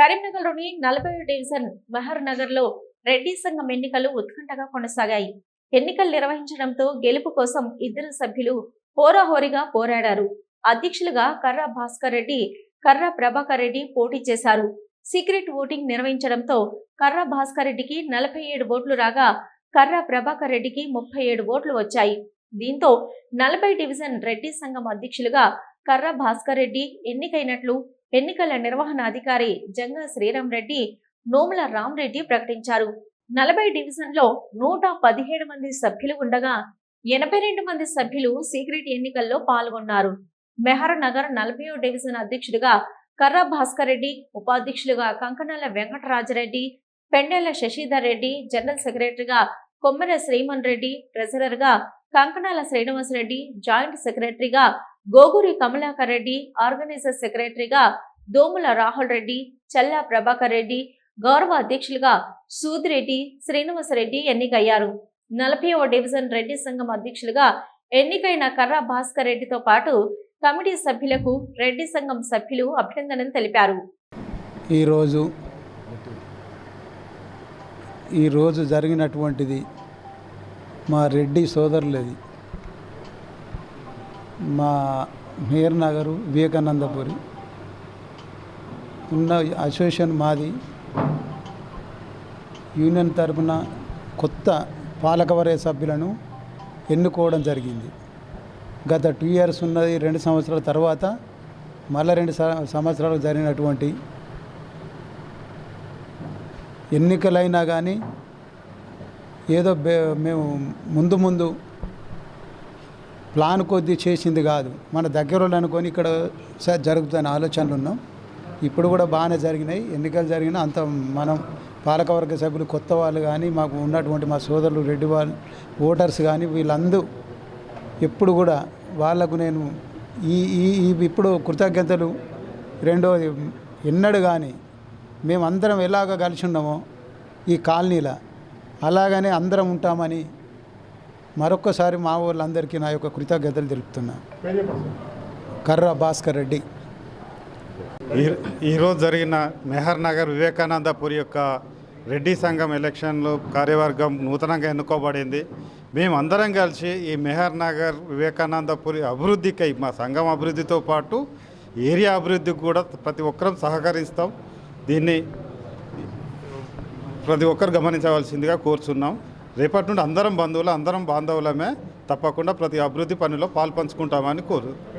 కరీంనగర్లోని 40వ డివిజన్ మెహర్ నగర్లో రెడ్డి సంఘం ఎన్నికలు ఉత్కంఠగా కొనసాగాయి. ఎన్నికలు నిర్వహించడంతో గెలుపు కోసం ఇద్దరు సభ్యులు హోరాహోరీగా పోరాడారు. అధ్యక్షులుగా కర్రా భాస్కర్ రెడ్డి, కర్రా ప్రభాకర్ రెడ్డి పోటీ చేశారు. సీక్రెట్ ఓటింగ్ నిర్వహించడంతో కర్రా భాస్కర్ రెడ్డికి 47 ఓట్లు రాగా కర్రా ప్రభాకర్ రెడ్డికి 37 ఓట్లు వచ్చాయి. దీంతో 40 డివిజన్ రెడ్డి సంఘం అధ్యక్షులుగా కర్రా భాస్కర్ రెడ్డి ఎన్నికైనట్లు ఎన్నికల నిర్వహణ అధికారి జంగా శ్రీరామ్ రెడ్డి, నోముల రామరెడ్డి ప్రకటించారు. 40 డివిజన్లో 117 మంది సభ్యులు ఉండగా 82 మంది సభ్యులు సీక్రెట్ ఎన్నికల్లో పాల్గొన్నారు. మెహర్ నగర్ 40వ డివిజన్ అధ్యక్షుడిగా కర్రా భాస్కర్ రెడ్డి, ఉపాధ్యక్షులుగా కంకణాల వెంకటరాజరెడ్డి, పెండెల శశిధర్ రెడ్డి, జనరల్ సెక్రటరీగా కొమ్మెర శ్రీమన్ రెడ్డి, ట్రెజరర్గా కంకణాల శ్రీనివాసరెడ్డి, జాయింట్ సెక్రటరీగా గోగురి కమలాకర్ రెడ్డి, ఆర్గనైజర్ సెక్రటరీగా దోముల రాహుల్ రెడ్డి, చల్లా ప్రభాకర్ రెడ్డి, గౌరవ అధ్యక్షులుగా సూదిరెడ్డి, శ్రీనివాసరెడ్డి ఎన్నికయ్యారు. 40వ డివిజన్ రెడ్డి సంఘం అధ్యక్షులుగా ఎన్నికైన కర్రా భాస్కర్ రెడ్డితో పాటు కమిటీ సభ్యులకు రెడ్డి సంఘం సభ్యులు అభినందనలు తెలిపారు. ఈరోజు జరిగినటువంటిది మా రెడ్డి సోదరులది. మా మెహర్ నగరు వివేకానందపురి ఉన్న అసోసియేషన్ మాది. యూనియన్ తరఫున కొత్త పాలకవర్గ సభ్యులను ఎన్నుకోవడం జరిగింది. గత 2 years ఉన్నది. 2 సంవత్సరాల తర్వాత మళ్ళీ 2 సంవత్సరాలు జరిగినటువంటి ఎన్నికలైనా కానీ ఏదో మేము ముందు ప్లాన్ కొద్దీ చేసింది కాదు. మన దగ్గరలో అనుకొని ఇక్కడ జరుగుతున్న ఆలోచనలు ఉన్నాం. ఇప్పుడు కూడా బాగానే జరిగినాయి. ఎన్నికలు జరిగినా అంత మనం పాలకవర్గ సభ్యులు కొత్త వాళ్ళు కానీ మాకు ఉన్నటువంటి మా సోదరులు రెడ్డి వాళ్ళు ఓటర్స్ కానీ వీళ్ళందరూ ఎప్పుడు కూడా వాళ్లకు నేను ఇప్పుడు కృతజ్ఞతలు. రెండోది ఎన్నడూ కానీ మేమందరం ఎలాగ కలిసి ఉన్నామో ఈ కాలనీలో అలాగనే అందరం ఉంటామని మరొక్కసారి మా వాళ్ళందరికీ నా యొక్క కృతజ్ఞతలు తెలుపుతున్నా. కర్రా భాస్కర్ రెడ్డి. ఈరోజు జరిగిన మెహర్ నగర్ వివేకానందపురి యొక్క రెడ్డి సంఘం ఎలక్షన్లో కార్యవర్గం నూతనంగా ఎన్నుకోబడింది. మేమందరం కలిసి ఈ మెహర్ నగర్ వివేకానందపురి అభివృద్ధికై మా సంఘం అభివృద్ధితో పాటు ఏరియా అభివృద్ధికి కూడా ప్రతి ఒక్కరం సహకరిస్తాం. దీన్ని ప్రతి ఒక్కరు గమనించవలసిందిగా కోరుచున్నాం. రేపటి నుండి అందరం బంధువులు, అందరం బాంధవులమే. తప్పకుండా ప్రతి అభివృద్ధి పనిలో పాల్పంచుకుంటామని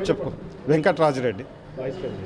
చెప్పుకో. వెంకటరాజరెడ్డి.